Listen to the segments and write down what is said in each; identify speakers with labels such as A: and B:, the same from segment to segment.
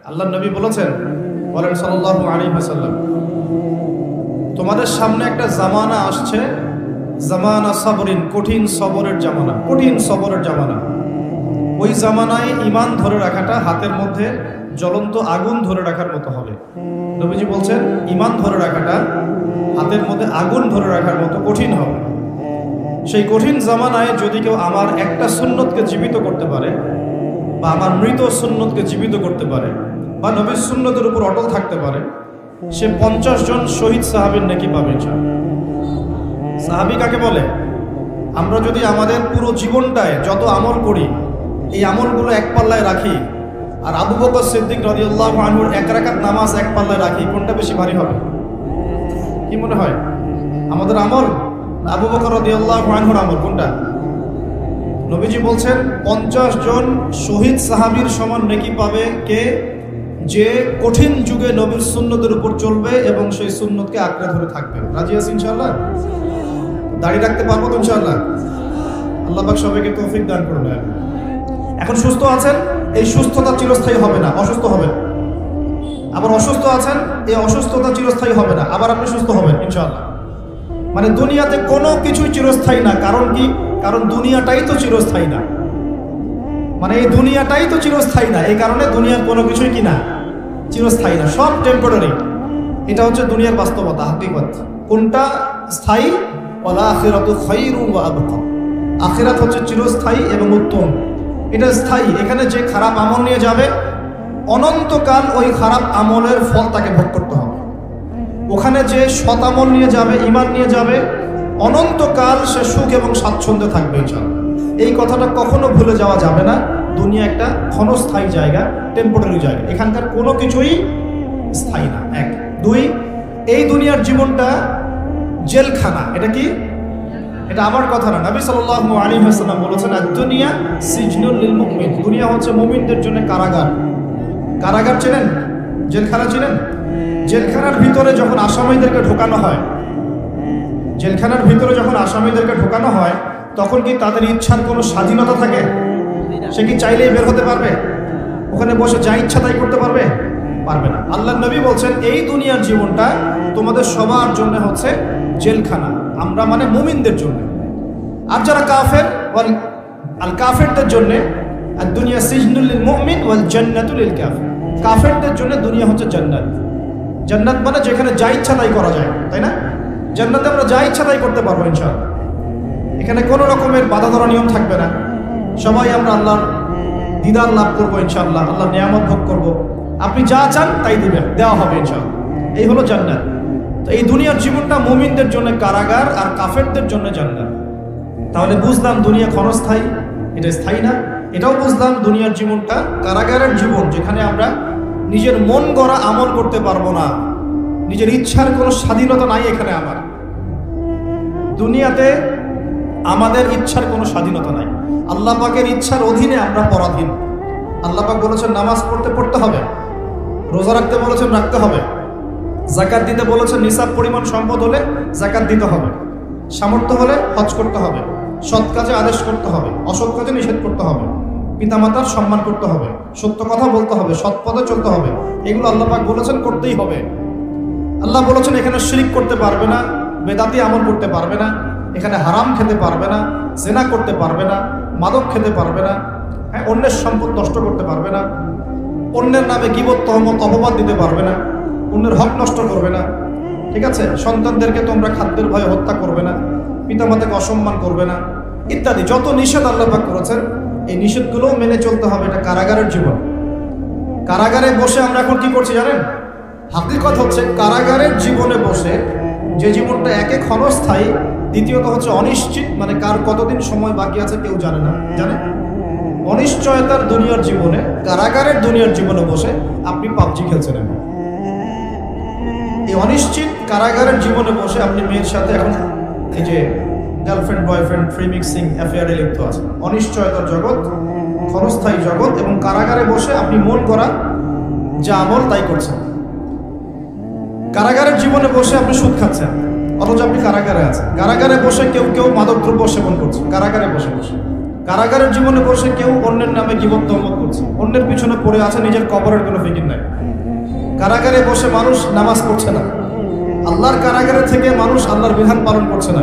A: আল্লাহর নবী বলেছেন, বলেন সাল্লাল্লাহু আলাইহি ওয়াসাল্লাম, তোমাদের সামনে একটা জামানা আসছে, জামানা সাবরিন, কঠিন সবরের জামানা, কঠিন সবরের জামানা। ওই জামানায় ঈমান ধরে রাখাটা হাতের মধ্যে জ্বলন্ত আগুন ধরে রাখার মতো হবে। নবীজি বলছেন ঈমান ধরে রাখাটা হাতের মধ্যে আগুন ধরে রাখার মতো কঠিন হবে। সেই কঠিন জামানায় যদি কেউ আমার একটা সুন্নতকে জীবিত করতে পারে, বা আমার মৃত সুন্নতকে জীবিত করতে পারে, বা নবীর সুন্নতের উপর অটল থাকতে পারে, সে 50 জন শহীদ সাহাবীর নেকি পাবে। সাহাবী কাকে বলে? আমরা যদি আমাদের পুরো জীবনটায় যত আমল করি, এই আমলগুলো এক পাল্লায় রাখি, আর আবু বকর সিদ্দিক রাদিয়াল্লাহু আনহুর এক রাকাত নামাজ এক পাল্লায় রাখি, কোনটা বেশি ভারী হবে? কি মনে হয়? আমাদের আমল আবু বকর রাদিয়াল্লাহু আনহুর আমল কোনটা? নবীজি বলছেন 50 জন শহীদ সাহাবীর সমান নেকি পাবে কে? যে কঠিন যুগে নবীর সুন্নতের উপর চলবে এবং সেই সুন্নতকে আঁকড়ে ধরে থাকবে। রাজি আছি ইনশাআল্লাহ? দাড়ি রাখতে পারবো তো ইনশাআল্লাহ? আল্লাহ পাক সবাইকে তৌফিক দান করুন। এখন সুস্থ আছেন, এই সুস্থতা চিরস্থায়ী হবে না, অসুস্থ হবেন। আবার অসুস্থ আছেন, এই অসুস্থতা চিরস্থায়ী হবে না, আবার আপনি সুস্থ হবেন ইনশাআল্লাহ। মানে দুনিয়াতে কোনো কিছুই চিরস্থায়ী না। কারণ কি? কারণ দুনিয়াটাই তো চিরস্থায়ী না। মানে এই দুনিয়াটাই তো চিরস্থায়ী না, এই কারণে দুনিয়ার কোনো কিছুই কি না, চিরস্থায়ী না, সব টেম্পোরারি। এটা হচ্ছে দুনিয়ার বাস্তবতা, হাকিকত। কোনটা স্থায়ী? ওয়াল আখিরাতু খায়রুন ওয়া আবকা। আখিরাত হচ্ছে চিরস্থায়ী এবং উত্তম, এটা স্থায়ী। এখানে যে খারাপ আমল নিয়ে যাবে, অনন্তকাল ওই খারাপ আমলের ফল তাকে ভোগ করতে হবে। ওখানে যে সৎ আমল নিয়ে যাবে, ঈমান নিয়ে যাবে, অনন্তকাল সে সুখ এবং স্বাচ্ছন্দ্যে থাকবে ইনশাআল্লাহ। এই কথাটা কখনো ভুলে যাওয়া যাবে না। দুনিয়া একটা ক্ষণস্থায়ী জায়গা, টেম্পোরারি জায়গা, এখানকার কোনো কিছুই স্থায়ী না। এক। দুই, এই দুনিয়ার জীবনটা জেলখানা। এটা কি? এটা আমার কথা না, নবী সাল্লাল্লাহু আলাইহি ওয়াসাল্লাম বলেছেন, আদ-দুনিয়া সিজনুল লিল মুমিন। দুনিয়া হচ্ছে মুমিনদের জন্য কারাগার। কারাগার চেনেন? জেলখানা চেনেন? জেলখানার ভিতরে যখন আসামিদেরকে ঢোকানো হয়, জেলখানার ভিতরে যখন আসামিদেরকে ঢোকানো হয়, তখন কি তাদের ইচ্ছার কোনো স্বাধীনতা থাকে? সে কি চাইলেই বের হতে পারবে? ওখানে বসে যা ইচ্ছা তাই করতে পারবে? পারবে না। আল্লাহর নবী বলছেন এই দুনিয়ার জীবনটা তোমাদের সবার জন্য হচ্ছে জেলখানা। আমরা মানে মুমিনদের জন্য। আর যারা কাফের, আল কাফেরদের জন্য আর দুনিয়া সিজনুল লিল মুমিন ওয়াল জান্নাতু লিল কাফির। কাফেরদের জন্য দুনিয়া হচ্ছে জান্নাত। জান্নাত মানে যেখানে যা ইচ্ছা তাই করা যায়, তাই না? জান্নাতে আমরা যা ইচ্ছা তাই করতে পারবো ইনশাআল্লাহ। এখানে কোনো রকমের বাধা ধরা নিয়ম থাকবে না। সবাই আমরা আল্লাহর দিদার লাভ করবো ইনশাআল্লাহ, আল্লাহর নিয়ামত ভোগ করবো। আপনি যা চান তাই দিবেন, দেওয়া হবে ইনশাআল্লাহ। এই হলো জান্নাত। তো এই দুনিয়ার জীবনটা মুমিনদের জন্য কারাগার, আর কাফেরদের জন্য জান্নাত। তাহলে বুঝলাম দুনিয়া ক্ষণস্থায়ী, এটা স্থায়ী না। এটাও বুঝলাম দুনিয়ার জীবনটা কারাগারের জীবন, যেখানে আমরা নিজের মন গড়া আমল করতে পারবো না, নিজের ইচ্ছার কোনো স্বাধীনতা নাই। এখানে আমার দুনিয়াতে আমাদের ইচ্ছার কোনো স্বাধীনতা নাই। আল্লাহ পাকের ইচ্ছার অধীনে আমরা পরাধীন। আল্লাহ পাক বলেছেন নামাজ পড়তে হবে, রোজা রাখতে বলেছেন রাখতে হবে, যাকাত দিতে বলেছেন নিসাব পরিমাণ সম্পদ হলে যাকাত দিতে হবে, সামর্থ্য হলে হজ করতে হবে, সৎ কাজে আদেশ করতে হবে, অসৎ কাজে নিষেধ করতে হবে, পিতামাতার সম্মান করতে হবে, সত্য কথা বলতে হবে, সৎ পথে চলতে হবে। এগুলো আল্লাহ পাক বলেছেন করতেই হবে। আল্লাহ বলেছেন এখানে শিরক করতে পারবে না, বেদাতি আমল করতে পারবে না, এখানে হারাম খেতে পারবে না, জেনা করতে পারবে না, মাদক খেতে পারবে না, অন্যের সম্পদ নষ্ট করতে পারবে না, অন্যের নামে গীবত তহমত অপবাদ দিতে পারবে না, অন্যের হক নষ্ট করবে না, ঠিক আছে? সন্তানদেরকে তোমরা খাদ্যের ভয়ে হত্যা করবে না, পিতামাতাকে অসম্মান করবে না, ইত্যাদি যত নিষেধ আল্লাহ পাক করেছেন, এই নিষেধগুলোও মেনে চলতে হবে। এটা কারাগারের জীবন। কারাগারে বসে আমরা এখন কি করছি জানেন? হাকিকত হচ্ছে কারাগারের জীবনে বসে যে জীবনটা একে ক্ষণস্থায়ী, দ্বিতীয়ত হচ্ছে অনিশ্চিত, মানে কার কতদিন সময় বাকি আছে কেউ জানে না। জানে? অনিশ্চয়তার দুনিয়ার জীবনে, কারাগারের দুনিয়ার জীবনে বসে আপনি পাবজি খেলছেন। এই অনিশ্চিত কারাগারের জীবনে বসে আপনি মেয়ের সাথে এখন এই যে গার্লফ্রেন্ড বয়ফ্রেন্ড ফ্রি মিক্সিং অ্যাফেয়ারে লিপ্ত আছেন। অনিশ্চয়তার জগৎ, ক্ষণস্থায়ী জগৎ, এবং কারাগারে বসে আপনি মন করা যা আমল তাই করছেন। কারাগারের জীবনে বসে আপনি সুদ খাচ্ছেন, অথচ আপনি কারাগারে আছেন। কারাগারে বসে কেউ মাদকদ্রব্য সেবন করছে, কারাগারে বসে বসে। কারাগারের জীবনে বসে কেউ অন্যের নামে গীবত তহমত করছে, অন্যের পিছনে পড়ে আছে, নিজের কবরের কোনো ফিকির নাই। কারাগারে বসে মানুষ নামাজ পড়ছে না, আল্লাহর কারাগারে থেকে মানুষ আল্লাহর বিধান পালন করছে না,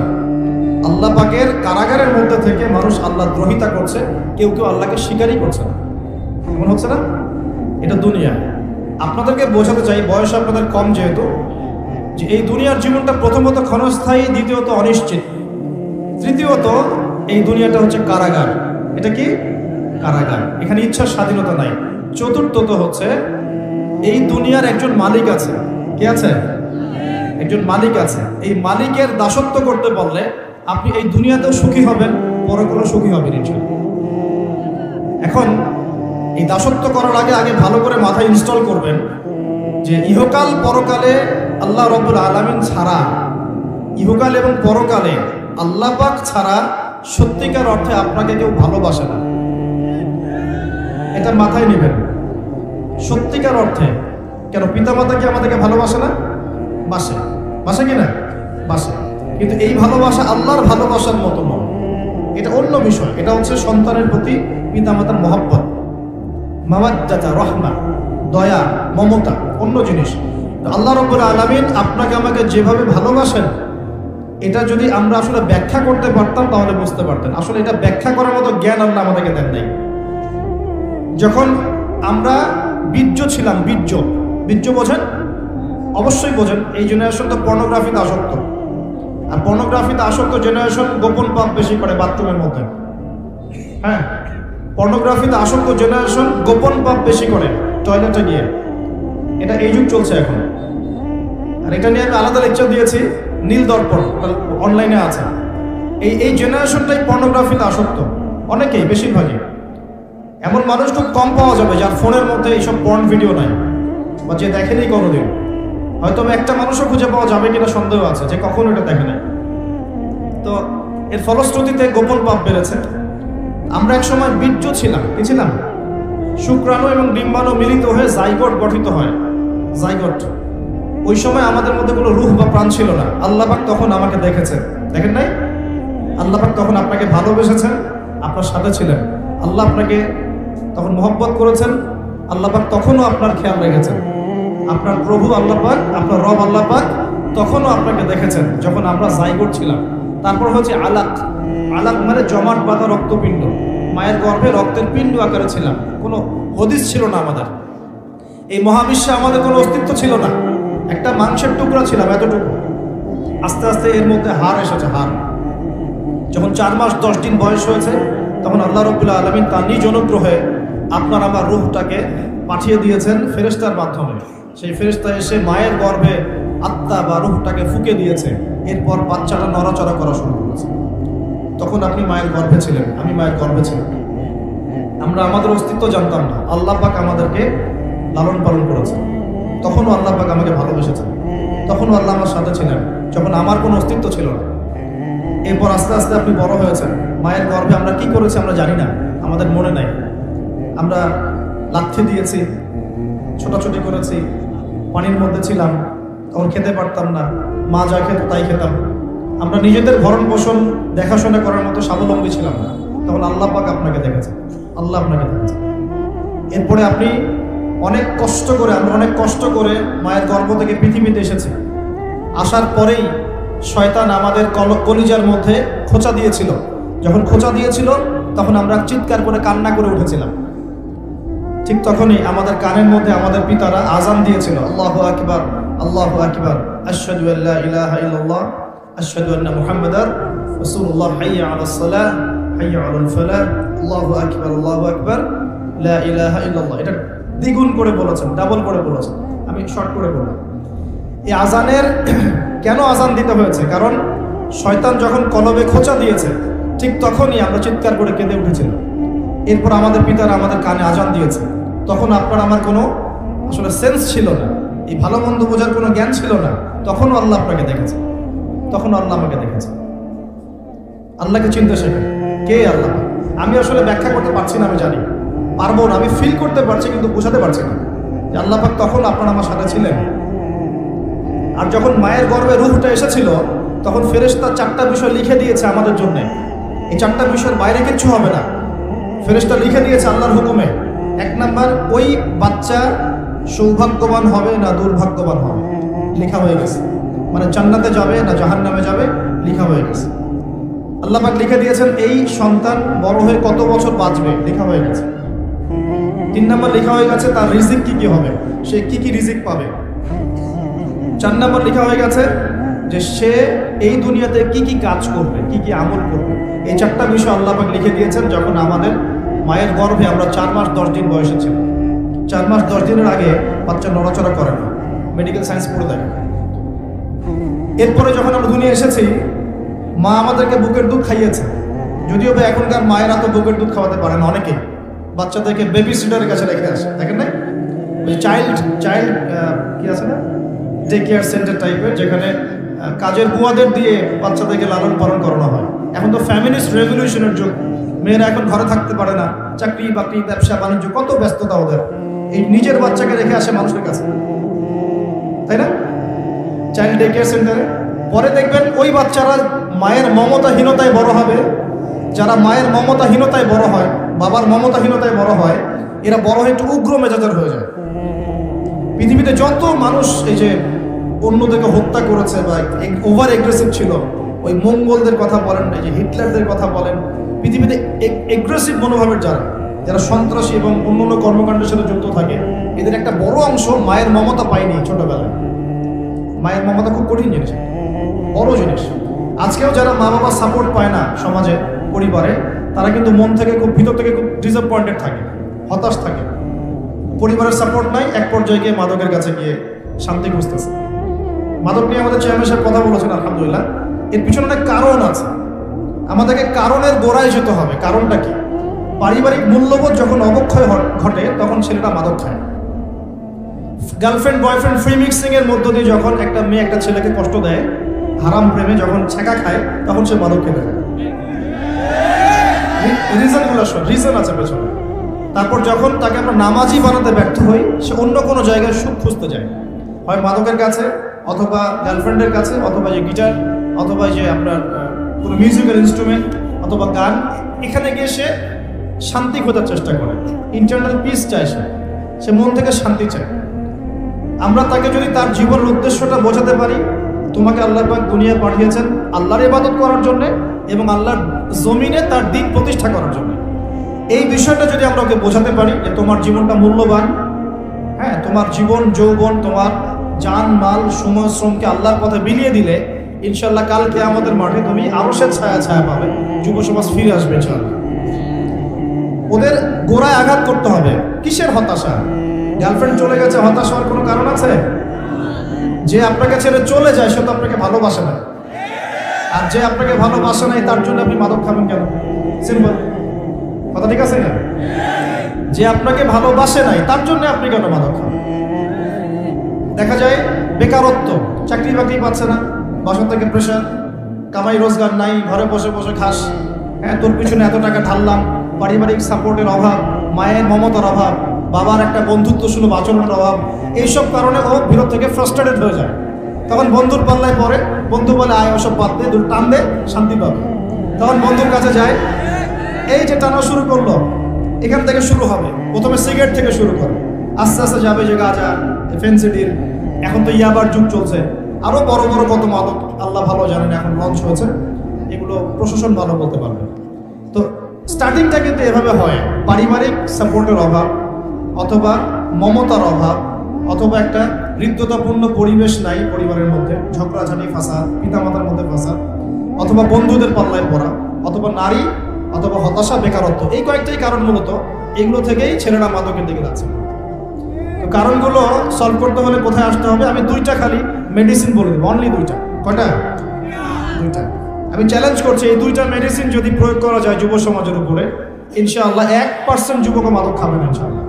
A: আল্লাহ পাকের কারাগারের মধ্যে থেকে মানুষ আল্লাহ দ্রোহিতা করছে, কেউ কেউ আল্লাহকে স্বীকারই করছে না। এমন হচ্ছে না? এটা দুনিয়া। আপনাদেরকে বোঝাতে চাই, বয়স আপনাদের কম যেহেতু, যে এই দুনিয়ার জীবনটা প্রথমত ক্ষণস্থায়ী, দ্বিতীয়ত অনিশ্চিত, তৃতীয়ত এই দুনিয়াটা হচ্ছে কারাগার। এটা কি? কারাগার। এখানে ইচ্ছার স্বাধীনতা নাই। চতুর্থত হচ্ছে এই দুনিয়ার একজন মালিক আছে। কে আছে? একজন মালিক আছে। এই মালিকের দাসত্ব করতে পারলে আপনি এই দুনিয়াতেও সুখী হবেন, পরকালেও সুখী হবেন ইনশাআল্লাহ। এখন এই দাসত্ব করার আগে ভালো করে মাথায় ইনস্টল করবেন যে ইহকাল পরকালে আল্লাহ রাব্বুল আলামিন ছাড়া, ইহকাল এবং পরকালে আল্লাহ পাক ছাড়া সত্যিকার অর্থে আপনাকে কেউ ভালোবাসে না। এটা মাথায় নেবেন। সত্যিকার অর্থে কেন? পিতামাতা কি আমাদেরকে ভালোবাসে না? বাসে। বাসে কিনা? বাসে। কিন্তু এই ভালোবাসা আল্লাহর ভালোবাসার মতো নয়, এটা অন্য বিষয়। এটা হচ্ছে সন্তানের প্রতি পিতামাতার মহব্বত, মাওয়াদ্দাতা, রহমা, দয়া, মমতা, অন্য জিনিস। আল্লাহ রাব্বুল আলামিন আপনাকে আমাকে যেভাবে ভালোবাসেন, এটা যদি আমরা আসলে ব্যাখ্যা করতে পারতাম তাহলে বুঝতে পারতেন। আসলে এটা ব্যাখ্যা করার মতো জ্ঞান আল্লাহ আমাদেরকে দেন নাই। যখন আমরা বীর্য ছিলাম, বীর্য বোঝেন? অবশ্যই বোঝেন। এই জেনারেশন তো পর্নোগ্রাফিতে আসক্ত, আর পর্নোগ্রাফিতে আসক্ত জেনারেশন গোপন পাপ বেশি করে বাথরুমের মধ্যে। হ্যাঁ, পর্নোগ্রাফিতে আসক্ত জেনারেশন গোপন পাপ বেশি করে টয়লেটে গিয়ে। এটা এই যুগ চলছে এখন। আর এটা নিয়ে আমি আলাদা লেকচার দিয়েছি, নীল দর্পণ অনলাইনে আছে। এই জেনারেশনটাই পর্নোগ্রাফিতে আসক্ত, অনেকেই, বেশিরভাগই। এমন মানুষ খুব কম পাওয়া যাবে যার ফোনের মধ্যে এইসব পর্ন ভিডিও নাই, বা যে দেখেনি কোনোদিন। হয়তো একটা মানুষও খুঁজে পাওয়া যাবে কিনা সন্দেহ আছে যে কখনো এটা দেখে নাই। তো এর ফলশ্রুতিতে গোপন পাপ বেড়েছে। আমরা এক সময় বীর্য ছিলাম, কি ছিলাম? শুক্রাণু এবং ডিম্বাণু মিলিত হয়ে জাইগোট গঠিত হয়, জাইগোট। ওই সময় আমাদের মধ্যে কোনো রূহ বা প্রাণ ছিল না। আল্লাহ পাক তখন আমাকে দেখেছেন, দেখেন নাই? আল্লাহ পাক তখন আপনাকে ভালোবেসেছেন, আপনার সাথে ছিলেন। আল্লাহ আপনাকে তখন মহব্বত করেছেন। আল্লাহ পাক তখনও আপনার খেয়াল রেখেছেন। আপনার প্রভু আল্লাহ পাক, আপনার রব আল্লাহ পাক তখনও আপনাকে দেখেছেন যখন আমরা জাইগোট ছিলাম। তারপর হচ্ছে আলাক। আলাক মানে জমাট বাঁধা রক্তপিণ্ড। মায়ের গর্ভে রক্তের পিণ্ড আকারে ছিলাম। কোনো হদিস ছিল না আমাদের। এই মহাবিশ্বে আমাদের কোনো অস্তিত্ব ছিল না। একটা মাংসের টুকরা ছিলাম, এতটুকু। আস্তে আস্তে এর মধ্যে হাড় এসেছে, হাড়। যখন 4 মাস 10 দিন বয়স হয়েছে, তখন আল্লাহ রাব্বুল আলামিন তার নিজ অনুগ্রহে আপনার আমার রূহটাকে পাঠিয়ে দিয়েছেন ফেরেশতার মাধ্যমে। সেই ফেরেশতা এসে মায়ের গর্ভে আত্মা বা রূহটাকে ফুঁকে দিয়েছে। এরপর বাচ্চাটা নড়াচড়া করা শুরু করেছে। তখন আপনি মায়ের গর্ভে ছিলেন, আমি মায়ের গর্ভে ছিলাম। আমরা আমাদের অস্তিত্ব জানতাম না। আল্লাহ পাক আমাদেরকে লালন পালন করেছেন। তখনও আল্লাহ পাক আমাকে ভালোবেসেছেন। তখনও আল্লাহ আমার সাথে ছিলেন যখন আমার কোনো অস্তিত্ব ছিল না। এরপর আস্তে আস্তে আপনি বড় হয়েছেন। মায়ের গর্ভে আমরা কি করেছি আমরা জানি না, আমাদের মনে নাই। আমরা লাথি দিয়েছি, ছোটাছুটি করেছি, পানির মধ্যে ছিলাম, তখন খেতে পারতাম না। মা যা খেত তাই খেতাম। আমরা নিজেদের ভরণ পোষণ দেখাশোনা করার মতো স্বাবলম্বী ছিলাম না। তখন আল্লাহ পাক আপনাকে দেখেছেন, আল্লাহ আপনাকে দেখেছেন। এরপরে আপনি অনেক কষ্ট করে, আমরা অনেক কষ্ট করে মায়ের গর্ভ থেকে পৃথিবীতে এসেছি। আসার পরেই শয়তান আমাদের কলিজার মধ্যে খোঁচা দিয়েছিল। যখন খোঁচা দিয়েছিল তখন আমরা চিৎকার করে কান্না করে উঠেছিলাম। ঠিক তখনই আমাদের কানের মধ্যে আমাদের পিতারা আজান দিয়েছিল, আল্লাহু আকবার, আল্লাহু আকবার, আশহাদু আল্লা ইলাহা ইল্লাল্লাহ, আশহাদু আন্না মুহাম্মাদার রাসূলুল্লাহ, হাইয়া আলাস সালাহ, হাইয়া আলাল ফালাহ, আল্লাহু আকবার, আল্লাহু আকবার, লা ইলাহা ইল্লাল্লাহ। এটা দ্বিগুণ করে বলেছেন, ডাবল করে বলেছেন। আমি শর্ট করে বললাম। এই আজানের কেন আজান দিতে হয়েছে? কারণ শয়তান যখন কলবে খোঁচা দিয়েছে ঠিক তখনই আমরা চিৎকার করে কেঁদে উঠেছিলাম। এরপর আমাদের পিতারা আমাদের কানে আজান দিয়েছে। তখন আপনার আমার কোনো আসলে সেন্স ছিল না, এই ভালো মন্দ বোঝার কোনো জ্ঞান ছিল না। তখনও আল্লাহ আপনাকে দেখেছে, তখনও আল্লাহ আমাকে দেখেছে। আল্লাহকে চিনতে শেখেন। কে আল্লাহ? আমি আসলে ব্যাখ্যা করতে পারছি না, আমি জানি পারবো না, আমি ফিল করতে পারছি কিন্তু বোঝাতে পারছি না যে আল্লাহ পাক তখন আপনার আমার সাথে ছিলেন। আর যখন মায়ের গর্ভে রূহটা এসেছিল তখন ফেরেশতা 4টা বিষয় লিখে দিয়েছে আমাদের জন্য। এই 4টা বিষয়ের বাইরে কিচ্ছু হবে না। ফেরেশতা লিখে দিয়েছে আল্লাহর হুকুমে। 1 নাম্বার, ওই বাচ্চা সৌভাগ্যবান হবে না দুর্ভাগ্যবান হবে, লেখা হয়ে গেছে। মানে জান্নাতে যাবে না জাহান্নামে যাবে, লেখা হয়ে গেছে। আল্লাহ পাক লিখে দিয়েছেন এই সন্তান বড় হয়ে কত বছর বাঁচবে, লেখা হয়ে গেছে। 3 নাম্বার, লেখা হয়ে গেছে তার রিজিক কি কি হবে, সে কি কি রিজিক পাবে। 4 নাম্বার, লেখা হয়ে গেছে যে সে এই দুনিয়াতে কি কি কাজ করবে, কি কি আমল করবে। এই 4টা বিষয় আল্লাহ পাক লিখে দিয়েছেন যখন আমাদের মায়ের গর্ভে আমরা 4 মাস 10 দিন বয়সে ছিল। 4 মাস 10 দিনের আগে বাচ্চা নড়াচড়া করে না, মেডিকেল সায়েন্স পড়ে থাকে। এরপরে যখন আমরা দুনিয়া এসেছি, মা আমাদেরকে বুকের দুধ খাইয়েছে। যদিও বা এখনকার মায়েরা তো বুকের দুধ খাওয়াতে পারে না, অনেকে বাচ্চাদেরকে বেবি সিটারের কাছে রেখে আসে, দেখেন না? ওই চাইল্ড কি আছে না, ডে কেয়ার সেন্টার টাইপের, যেখানে কাজের বুয়াদের দিয়ে বাচ্চাদেরকে লালন পালন করানো হয়। এখন তো ফ্যামিলিস্ট রেভলিউশনের যুগ, মেয়েরা এখন ঘরে থাকতে পারে না, চাকরি বাকরি ব্যবসা বাণিজ্য কত ব্যস্ততা ওদের, এই নিজের বাচ্চাকে রেখে আসে মানুষের কাছে, তাই না? চাইল্ড ডে কেয়ার সেন্টারে। পরে দেখবেন ওই বাচ্চারা মায়ের মমতাহীনতায় বড় হবে। যারা মায়ের মমতাহীনতায় বড় হয়, বাবার মমতাহীনতায় বড় হয়, এরা বড় হয়ে একটু উগ্র মেজাজের হয়ে যায়। পৃথিবীতে যত মানুষ এই যে অন্যদেরকে হত্যা করেছে বা ওভার এগ্রেসিভ ছিল, ওই মঙ্গলদের কথা বলেন, এই যে হিটলারদের কথা বলেন, পৃথিবীতে এগ্রেসিভ মনোভাবের যারা সন্ত্রাসী এবং অন্যান্য কর্মকাণ্ডের সাথে যুক্ত থাকে, এদের একটা বড় অংশ মায়ের মমতা পায়নি ছোটবেলায়। মায়ের মমতা খুব কঠিন জিনিস, বড় জিনিস। আজকেও যারা মা বাবা সাপোর্ট পায় না সমাজে, পরিবারে, তারা কিন্তু মন থেকে খুব ভিতর থেকে খুব ডিসঅ্যাপয়েন্টেড থাকে, হতাশ থাকে। পরিবারের সাপোর্ট নাই, এক পর্যায়ে গিয়ে মাদকের কাছে গিয়ে শান্তি খুঁজতেছে। মাদক নিয়ে আমাদের চেয়ারম্যান সাহেব কথা বলেছেন, আলহামদুলিল্লাহ। এর পিছনে অনেক কারণ আছে, আমাদেরকে কারণের গোড়ায় যেতে হবে। কারণটা কি? পারিবারিক মূল্যবোধ যখন অবক্ষয় ঘটে, তখন ছেলেটা মাদক খায়। গার্লফ্রেন্ড বয়ফ্রেন্ড ফ্রি মিক্সিং এর মধ্য দিয়ে যখন একটা মেয়ে একটা ছেলেকে কষ্ট দেয়, হারাম প্রেমে যখন ছেঁকা খায়, তখন সে মাদক খেতে থাকে। রিজন আছে পেছনে। তারপর যখন তাকে আমরা নামাজি বানাতে ব্যর্থ হই, সে অন্য কোনো জায়গায় সুখ খুঁজতে যায়, হয় মাদকের কাছে, অথবা গার্লফ্রেন্ডের কাছে, অথবা যে গিটার, অথবা যে আপনার কোনো মিউজিক্যাল ইনস্ট্রুমেন্ট, অথবা গান। এখানে গিয়ে সে শান্তি খোঁজার চেষ্টা করে, ইন্টারনাল পিস চায়, সে মন থেকে শান্তি চায়। আমরা তাকে যদি তার জীবনের উদ্দেশ্যটা বোঝাতে পারি, তোমাকে আল্লাহ পাক দুনিয়া পাঠিয়েছেন আল্লাহর ইবাদত করার জন্য এবং আল্লাহর জমিনে তার দিন প্রতিষ্ঠা করার জন্য, এই বিষয়টা যদি আমরা ওকে বোঝাতে পারি যে তোমার জীবনটা মূল্যবান, হ্যাঁ, তোমার জীবন যৌবন, তোমার জান মাল সময় শ্রমকে আল্লাহর পথে বিলিয়ে দিলে ইনশাল্লাহ কালকে আমাদের মাঠে তুমি আরশের ছায়া পাবে, যুব সমাজ ফিরে আসবে ইনশাল্লাহ। ওদের গোড়ায় আঘাত করতে হবে। কিসের হতাশা? গার্লফ্রেন্ড চলে গেছে, হতাশ হওয়ার কোনো কারণ আছে? যে আপনাকে ছেড়ে চলে যায় সে তো আপনাকে ভালোবাসে না, আর যে আপনাকে ভালোবাসে নাই তার জন্য আপনি মাদক খাবেন কেন? সিম্পল কথা, ঠিক আছে না? যে আপনাকে ভালোবাসে নাই তার জন্য আপনি কেন মাদক খাবেন? দেখা যায় বেকারত্ব, চাকরি বাকরি পাচ্ছে না, বাসা থেকে প্রেশার, কামাই রোজগার নাই, ঘরে বসে বসে খাস, হ্যাঁ, তোর পিছনে এত টাকা ঢাললাম, পারিবারিক সাপোর্টের অভাব, মায়ের মমতার অভাব, বাবার একটা বন্ধুত্ব সুলভ আচরণের অভাব, এইসব কারণে ও ভিতর থেকে ফ্রাস্ট্রেটেড হয়ে যায়। তখন বন্ধুর পাল্লায় পরে, বন্ধু বলে আয় ওসব বাদ দে, দুটো টান দে, শান্তি পাবে। তখন বন্ধুর কাছে যায়, এই যে টানা শুরু করলো, এখান থেকে শুরু হবে। প্রথমে সিগারেট থেকে শুরু করে, আস্তে আস্তে যাবে যে গাঁজা, ফেন্সিডিল, এখন তো ইয়াবার যুগ চলছে, আরো বড় বড় কত মাদক আল্লাহ ভালো জানেন এখন লঞ্চ হয়েছে, এগুলো প্রশাসন ভালো বলতে পারবে। তো স্টার্টিংটা কিন্তু এভাবে হয়, পারিবারিক সাপোর্টের অভাব, অথবা মমতার অভাব, অথবা একটা হৃদ্যতাপূর্ণ পরিবেশ নাই পরিবারের মধ্যে, ঝগড়াঝাটি ফাসাদ, পিতামাতার মধ্যে ফাসাদ, অথবা বন্ধুদের পাল্লায় পড়া, অথবা নারী, অথবা হতাশা, বেকারত্ব। এই কয়েকটাই কারণ মূলত, এগুলো থেকেই ছেলেরা মাদকের দিকে যাচ্ছে। তো কারণগুলো সলভ করতে হলে কোথায় আসতে হবে? আমি দুইটা খালি মেডিসিন বলে দেবো, অনলি দুইটা। কয়টা? দুইটা। আমি চ্যালেঞ্জ করছি, এই দুইটা মেডিসিন যদি প্রয়োগ করা যায় যুব সমাজের উপরে, ইনশাআল্লাহ 1% যুবক মাদক খাবে না ইনশাআল্লাহ।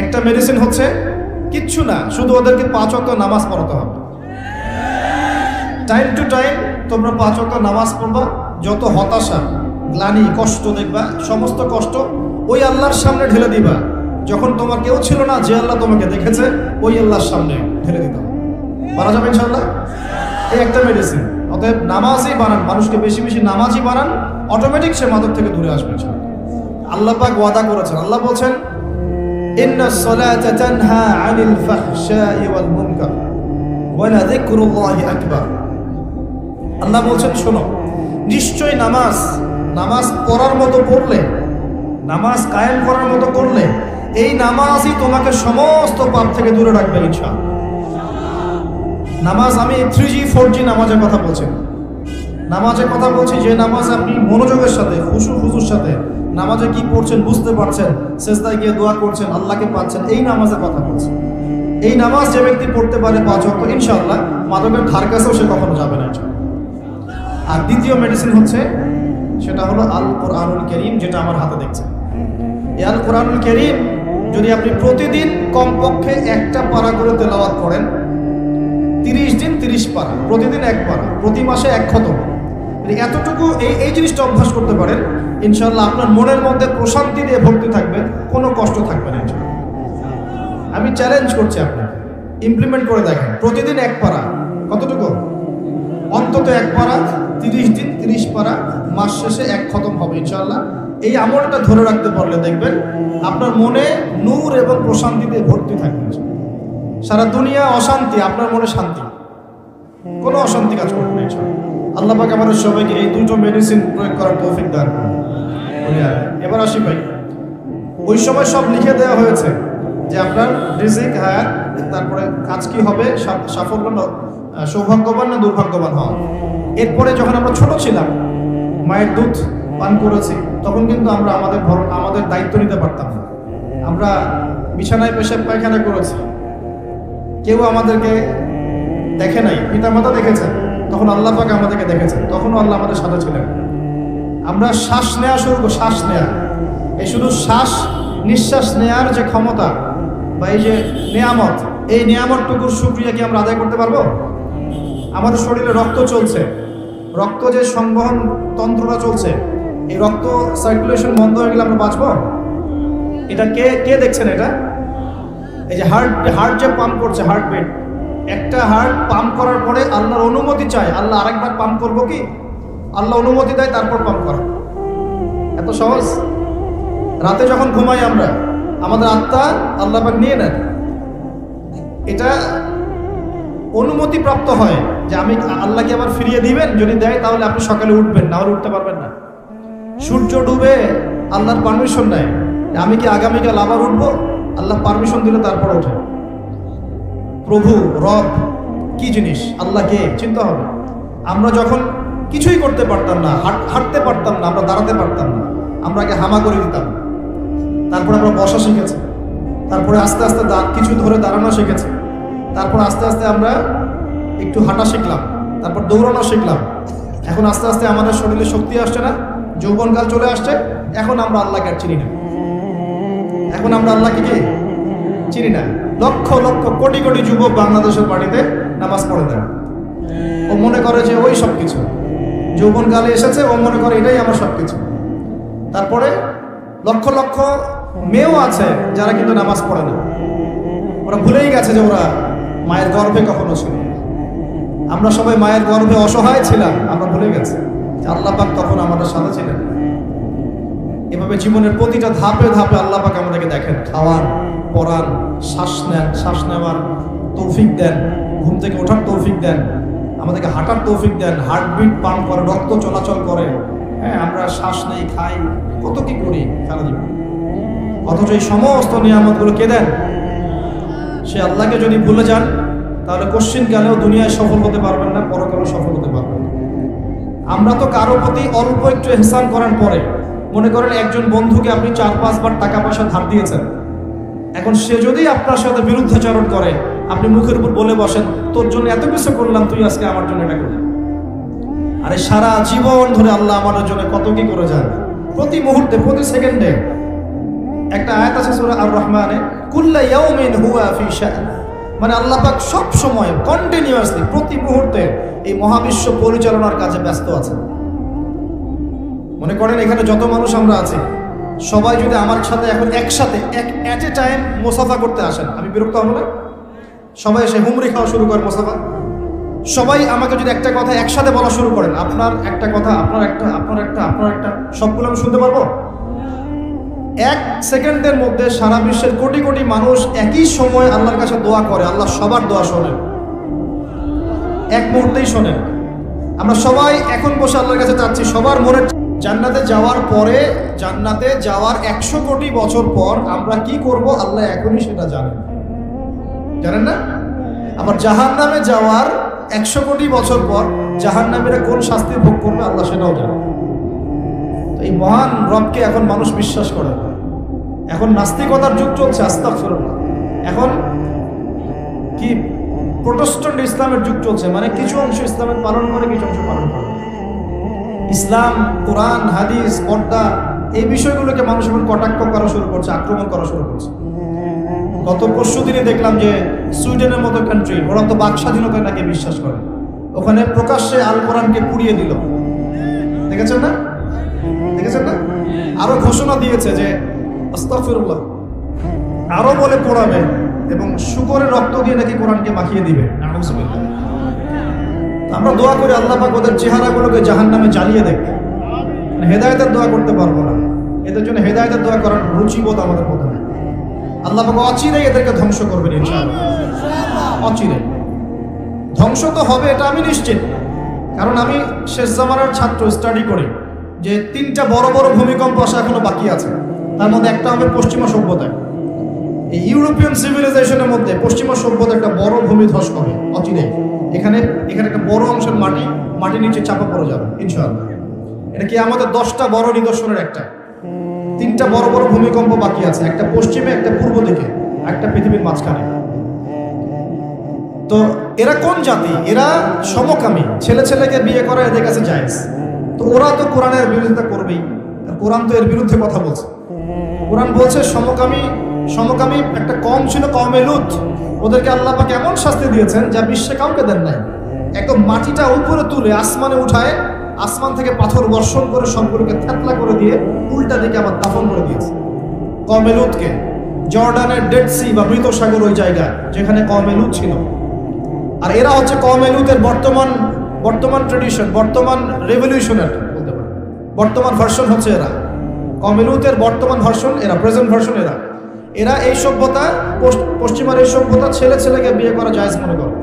A: একটা মেডিসিন হচ্ছে কিচ্ছু না, শুধু ওদেরকে 5 ওয়াক্ত নামাজ পড়াতে হবে। টাইম টু টাইম তোমরা 5 ওয়াক্ত নামাজ পড়বা, যত হতাশা, গ্লানি, কষ্ট দেখবা, সমস্ত কষ্ট ওই আল্লাহর সামনে ঢেলে দিবা। যখন তোমার কেউ ছিল না, যে আল্লাহ তোমাকে দেখেছে, ওই আল্লাহর সামনে ঢেলে দিতাম। পারা যাবে ইনশাআল্লাহ? এই একটা মেডিসিন। অতএব নামাজই বানান, মানুষকে বেশি বেশি নামাজই বানান, অটোমেটিক সে মাদক থেকে দূরে আসবে ইনশাআল্লাহ। আল্লাহ পাক ওয়াদা করেছেন, আল্লাহ বলছেন ইন্নাস সালাতা তানহা আনিল ফাহশাই ওয়াল মুনকার ওয়া লাযিকরুল্লাহি আকবার। আল্লাহ বলছেন শোনো, নিশ্চয় নামাজ পড়ার মতো পড়লে, নামাজ কায়েম করার মতো করলে এই নামাজই তোমাকে সমস্ত পাপ থেকে দূরে রাখবে ইনশাআল্লাহ। নামাজ, আমি 3G 4G নামাজের কথা বলছি, নামাজের কথা বলছি যে নামাজ আপনি মনোযোগের সাথে খুশুর সাথে নামাজে কি পড়ছেন বুঝতে পারছেন, সেজদায় গিয়ে দোয়া করছেন, আল্লাহকে পাচ্ছেন, এই নামাজের কথা বলছি। এই নামাজ যে ব্যক্তি পড়তে পারে 5 ওয়াক্ত, ইনশাআল্লাহ মাদকের ধার কাছেও সে কখনো যাবে না ইনশাআল্লাহ। আর দ্বিতীয় মেডিসিন হচ্ছে, সেটা হলো আল কোরআনুল কারীম, যেটা আমার হাতে দেখছেন। এই আল কোরআনুল কারীম যদি আপনি প্রতিদিন কমপক্ষে একটা পারা করে তেলাওয়াত করেন, 30 দিন 30 পারা, প্রতিদিন 1 পারা, প্রতি মাসে 1 খতম, এতটুকু এই জিনিসটা অভ্যাস করতে পারেন, ইনশাআল্লাহ আপনার মনের মধ্যে প্রশান্তি দিয়ে ভর্তি থাকবে, কোনো কষ্ট থাকবে না ইনশাআল্লাহ। আমি চ্যালেঞ্জ করছি আপনাকে, ইমপ্লিমেন্ট করে দেখেন। প্রতিদিন 1 পারা, কতটুকু? অন্তত 1 পারা, 30 দিন 30 পারা, মাস শেষে 1 খতম হবে ইনশাআল্লাহ। এই আমলটা ধরে রাখতে পারলে দেখবেন আপনার মনে নূর এবং প্রশান্তিতে ভর্তি থাকবে। সারা দুনিয়া অশান্তি, আপনার মনে শান্তি, কোনো অশান্তি কাজ করবে না ইনশাআল্লাহ। আল্লাহ পাক আমাদের সবাইকে এই দুটো মেডিসিন প্রয়োগ করার তৌফিক দান করুন। এবার আসি ভাই, ওই সময় সব লিখে দেওয়া হয়েছে যে আপনার রিজিক, হায়াত, তারপরে কাজ কি হবে, সাফল্য, সৌভাগ্যবান না দুর্ভাগ্যবান হওয়া। এরপরে যখন আমরা ছোট ছিলাম, মায়ের দুধ পান করেছি, তখন কিন্তু আমরা আমাদের দায়িত্ব নিতে পারতাম না। আমরা বিছানায় পেশাব পায়খানা করেছি, কেউ আমাদেরকে দেখে নাই, পিতামাতা দেখেছেন, তখন আল্লাহ পাক আমাদেরকে দেখেছেন, তখনও আল্লাহ আমাদের সাথে ছিলেন। আমরা শ্বাস নেওয়া শুরু করব, শ্বাস নেওয়া, এই শুধু নিঃশ্বাস নেওয়ার যে ক্ষমতা বা এই যে নিয়ামত, এই নিয়ামতটুকুর শুকরিয়া কি আমরা আদায় করতে পারবো? আমাদের শরীরে রক্ত চলছে, রক্ত যে সংবহন তন্ত্রটা চলছে, এই রক্ত সার্কুলেশন বন্ধ হয়ে গেলে আমরা বাঁচবো? এটা কে দেখছেন? এটা এই যে হার্ট যে পাম্প করছে, হার্টবিট, একটা হার্ট পাম্প করার পরে আল্লাহর অনুমতি চায়, আল্লাহ আরেকবার পাম্প করবো কি? আল্লাহ অনুমতি দেয়, তারপর পাম্প করা। এত সহজ? রাতে যখন ঘুমাই আমরা, আমাদের আত্মা আল্লাহ পাক নিয়ে নেন, এটা অনুমতি প্রাপ্ত হয় যে আমি আল্লাহকে আবার ফিরিয়ে দিবেন, যদি দেয় তাহলে আপনি সকালে উঠবেন, না হলে উঠতে পারবেন না। সূর্য ডুবে আল্লাহর পারমিশন নেয়, আমি কি আগামীকাল আবার উঠবো? আল্লাহ পারমিশন দিলে তারপর ওঠে। প্রভু রব কি জিনিস, আল্লাহকে চিন্তা হবে। আমরা যখন কিছুই করতে পারতাম না, হাঁটতে পারতাম না, আমরা দাঁড়াতে পারতাম না, আমরা আগে হামা করে দিতাম, তারপরে আমরা বসা শিখেছি, তারপরে আস্তে আস্তে কিছু ধরে দাঁড়ানো শিখেছি, তারপর আস্তে আস্তে আমরা একটু হাঁটা শিখলাম, তারপর দৌড়ানো শিখলাম। এখন আস্তে আস্তে আমাদের শরীরে শক্তি আসছে না, যৌবনকাল চলে আসছে, এখন আমরা আল্লাহকে আর চিনি না। এখন আমরা আল্লাহকে কি চিনি না। লক্ষ লক্ষ কোটি কোটি যুবক বাংলাদেশের বাড়িতে নামাজ পড়ে দেয়, ও মনে করে যে ওই সব কিছু, যৌবনকালে এসেছে, ও মনে করে এটাই আমার সব কিছু। তারপরে লক্ষ লক্ষ মেয়েও আছে যারা কিন্তু নামাজ পড়ে না, ওরা ভুলেই গেছে যে ওরা মায়ের গর্ভে কখনো ছিল। আমরা সবাই মায়ের গর্ভে অসহায় ছিলাম, আমরা ভুলে গেছি যে আল্লাহ পাক তখন আমাদের সাথে ছিলেন। এভাবে জীবনের প্রতিটা ধাপে ধাপে আল্লাহ পাক আমাদেরকে দেখেন, খাওয়ান, পড়ান, শ্বাস নেওয়ার তৌফিক দেন, ঘুম থেকে ওঠার তৌফিক দেন, আমাদেরকে হাঁটার তৌফিক দেন, হার্টবিট পাম্প করে, রক্ত চলাচল করে। হ্যাঁ, আমরা শ্বাস নেই, খাই, কত কি করি সারা জীবন, অথচ এই সমস্ত নিয়ামতগুলো কে দেন? সে আল্লাহকে যদি ভুলে যান, তাহলে কোশ্চিনকালেও দুনিয়ায় সফল হতে পারবেন না, পরকালেও সফল হতে পারবেন না। আমরা তো কারো প্রতি অল্প একটু ইহসান করার পরে, মনে করেন একজন বন্ধুকে আপনি 4-5 বার টাকা পয়সা ধার দিয়েছেন, এখন সে যদি আপনার সাথে বিরুদ্ধাচরণ করে, আপনি মুখের উপর বলে বসেন, তোর জন্য এত কিছু করলাম, তুই আজকে আমার জন্য এটা করলি। আরে সারা জীবন ধরে আল্লাহ আমাদের জন্য কত কি করে যান, প্রতি মুহূর্তে, প্রতি সেকেন্ডে। একটা আয়াত আছে সূরা আর রহমানে, কুল্লা ইয়াউমিন হুয়া ফি শাআন, মানে আল্লাহ পাক সব সময় কন্টিনিউয়াসলি প্রতি মুহূর্তে এই মহাবিশ্ব পরিচালনার কাজে ব্যস্ত আছেন। মনে করেন এখানে যত মানুষ আমরা আছি, সবাই যদি আমার সাথে এখন একসাথে এট এ টাইম মোসাফা করতে আসেন, আমি বিরক্ত হব না? সবাই এসে হুমরি খাওয়া শুরু করে মোসাফা, সবাই আমাকে যদি একটা কথা একসাথে বলা শুরু করেন, আপনার একটা কথা, আপনার একটা, আপনার একটা, আপনার একটা, সবগুলো আমি শুনতে পারবো? 1 সেকেন্ডের মধ্যে সারা বিশ্বের কোটি কোটি মানুষ একই সময় আল্লাহর কাছে দোয়া করে, আল্লাহ সবার দোয়া শোনেন, এক মুহূর্তেই শোনেন। আমরা সবাই এখন বসে আল্লাহর কাছে চাচ্ছি সবার মনের। জান্নাতে যাওয়ার পরে, জান্নাতে যাওয়ার 100 কোটি বছর পর আমরা কি করব আল্লাহ এখনই সেটা জানেন, জানেন না? আবার জাহান্নামে যাওয়ার 100 কোটি বছর পর জাহান্নামীরা কোন শাস্তি ভোগ করবে আল্লাহ সেটাও জানেন। তো এই মহান রবকে এখন মানুষ বিশ্বাস করে না। এখন নাস্তিকতার যুগ চলছে, আস্তাগফিরুল্লাহ। এখন কি প্রোটেস্ট্যান্ট ইসলামের যুগ চলছে, মানে কিছু অংশ ইসলামের পালন করে, কিছু অংশ পালন করে। ইসলাম, কোরআন, হাদিস, পর্দা, এই বিষয়গুলোকে মানুষ এখন কটাক্ষ করা শুরু করছে, আক্রমণ করা শুরু করছে। গত পরশু দিনে দেখলাম যে সুইডেনের মতো কান্ট্রি, ওরা তো বাক স্বাধীনতায় নাকি বিশ্বাস করে, ওখানে প্রকাশ্যে আল কোরআনকে পুড়িয়ে দিল। দেখেছেন না? দেখেছেন না? আরো ঘোষণা দিয়েছে যে আস্তাগফিরুল্লাহ, আরো বলে পোড়াবে এবং শুকরের রক্ত দিয়ে নাকি কোরআনকে মাখিয়ে দিবে। নাউযুবিল্লাহ। আমরা দোয়া করি আল্লাহ পাক ওদের চেহারাগুলোকে জাহান্নামে জ্বালিয়ে দেখ। হেদায়েতের দোয়া করতে পারবো না, এদের জন্য হেদায়েতের দোয়া করার রুচিবোধ আমাদের মধ্যে নেই। আল্লাহ পাক অচিরেই এদেরকে ধ্বংস করবেন ইনশাআল্লাহ, অচিরেই ধ্বংস তো হবে, এটা আমি নিশ্চিত। কারণ আমি শেষ জামানার ছাত্র, স্টাডি করি যে 3টা বড় বড় ভূমিকম্প আসা এখনো বাকি আছে। তার মধ্যে একটা হবে পশ্চিমা সভ্যতায়, এই ইউরোপিয়ান সিভিলাইজেশনের মধ্যে পশ্চিমা সভ্যতা একটা বড় ভূমিধস হবে অচিরেই। এখানে একটা বড় অংশের মাটি নিচে চাপা পড়ে যাবে ইনশাআল্লাহ। এটা কি আমাদের 10টা বড় নিদর্শনের একটা। 3টা বড় বড় ভূমিকম্প বাকি আছে, একটা পশ্চিমে, একটা পূর্ব দিকে, একটা পৃথিবীর মাঝখানে। তো এরা কোন জাতি? এরা সমকামী, ছেলে ছেলেকে বিয়ে করা এদের কাছে জায়েজ। তো ওরা তো কোরআনের বিরোধিতা করবেই, কোরআন তো এর বিরুদ্ধে কথা বলছে। কোরআন বলছে সমকামী একটা কম ছিল, কওমে লূত। ওদেরকে আল্লাহ পাক এমন শাস্তি দিয়েছেন যা বিশ্বে কাউকে দেন নাই। একদম মাটিটা উপরে তুলে আসমানে উঠায়, আসমান থেকে পাথর বর্ষণ করে সবগুলোকে থেতলা করে দিয়ে উল্টা দিকে আবার দাফন করে দিয়েছে কওমে লূতকে। জর্ডানের ডেড সি বা মৃত সাগর, ওই জায়গা যেখানে কওমে লূত ছিল। আর এরা হচ্ছে কওমে লূতের বর্তমান ট্রেডিশন, বর্তমান রেভলিউশনের বলতে পারে, বর্তমান ভার্সন হচ্ছে এরা। কওমে লূতের বর্তমান ভার্সন এরা, প্রেজেন্ট ভার্সন এরা এই সভ্যতা, পশ্চিমার এই সভ্যতা ছেলে ছেলেকে বিয়ে করা জায়েজ মনে করে।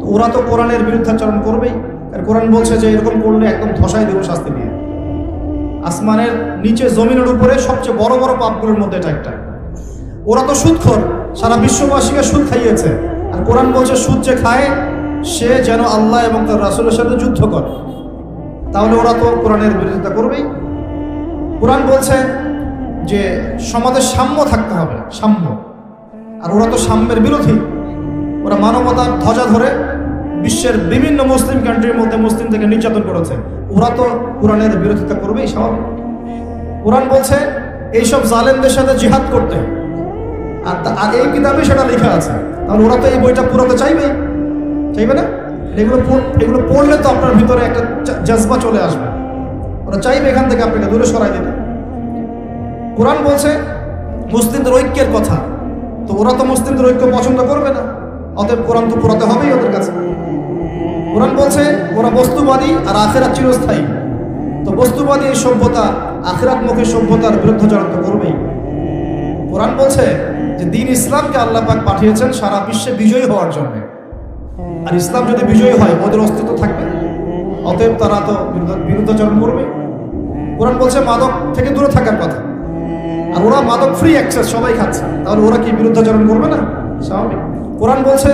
A: তো ওরা তো কোরআনের বিরুদ্ধাচরণ করবেই। আর কোরআন বলছে যে এরকম করলে একদম ধসাই দেব শাস্তি দিয়ে। আসমানের নিচে, জমিনের উপরে সবচেয়ে বড় বড় পাপগুলোর মধ্যে এটা একটা। ওরা তো সুদখোর, সারা বিশ্ববাসীকে সুদ খাইয়েছে। আর কোরআন বলছে সুদ যে খায় সে যেন আল্লাহ এবং তার রাসূলের সাথে যুদ্ধ করে। তাহলে ওরা তো কোরআনের বিরোধিতা করবেই। কোরআন বলছে যে সমাজে সাম্য থাকতে হবে, সাম্য। আর ওরা তো সাম্যের বিরোধী। ওরা মানবতার ধ্বজা ধরে বিশ্বের বিভিন্ন মুসলিম কান্ট্রির মধ্যে মুসলিমদেরকে নির্যাতন করেছে। ওরা তো কোরআনের বিরোধিতা করবেই, স্বাভাবিক। কোরআন বলছে এইসব জালেমদের সাথে জিহাদ করতে, আর এই কিতাবে সেটা লেখা আছে। তাহলে ওরা তো এই বইটা পুরাতে চাইবে না? এগুলো পড়লে তো আপনার ভিতরে একটা জজবা চলে আসবে। ওরা চাইবে এখান থেকে আপনাকে দূরে সরাই দিতে। কোরআন বলছে মুসলিমদের ঐক্যের কথা, তো ওরা তো মুসলিমদের ঐক্য পছন্দ করবে না, অতএব কোরআন তো পুরাতে হবেই ওদের কাছে। কোরআন বলছে ওরা বস্তুবাদী আর আখিরাত চিরস্থায়ী, তো বস্তুবাদী এই সভ্যতা আখিরাতমুখী সভ্যতার বিরুদ্ধাচরণ তো করবেই। কোরআন বলছে যে দিন ইসলামকে আল্লাহ পাক পাঠিয়েছেন সারা বিশ্বে বিজয়ী হওয়ার জন্য। আর ইসলাম যদি বিজয়ী হয় ওদের অস্তিত্ব থাকবে, অতএব তারা তো বিরুদ্ধাচরণ করবে। কোরআন বলছে মাদক থেকে দূরে থাকার কথা, আর ওরা মাদক ফ্রি অ্যাক্সেস, সবাই খাচ্ছে, তাহলে ওরা কি বিরুদ্ধাচরণ করবে না? স্বাভাবিক। কোরআন বলছে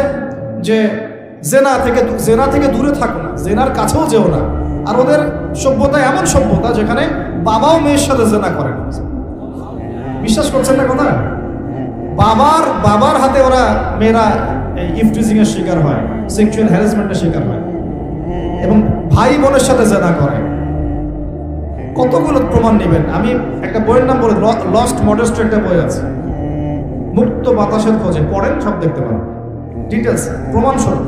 A: যে জেনা থেকে দূরে থাকো না, জেনার কাছেও যেও না। আর ওদের সভ্যতা এমন সভ্যতা যেখানে বাবাও মেয়ের সাথে জেনা করে না। বিশ্বাস করছেন না কথা? বাবার হাতে ওরা মেয়েরা ইফটিজিং এর শিকার হয়, সেক্সুয়াল হ্যারাসমেন্টের শিকার হয়, এবং ভাই বোনের সাথে জেনা করে। কতগুলো প্রমাণ নেবেন? আমি একটা বইয়ের নাম বলে, লস্ট মডেস্ট একটা বই আছে, মুক্ত বাতাসের খোঁজে, পড়েন, সব দেখতে পারেন ডিটেলস, প্রমাণ স্বরূপ।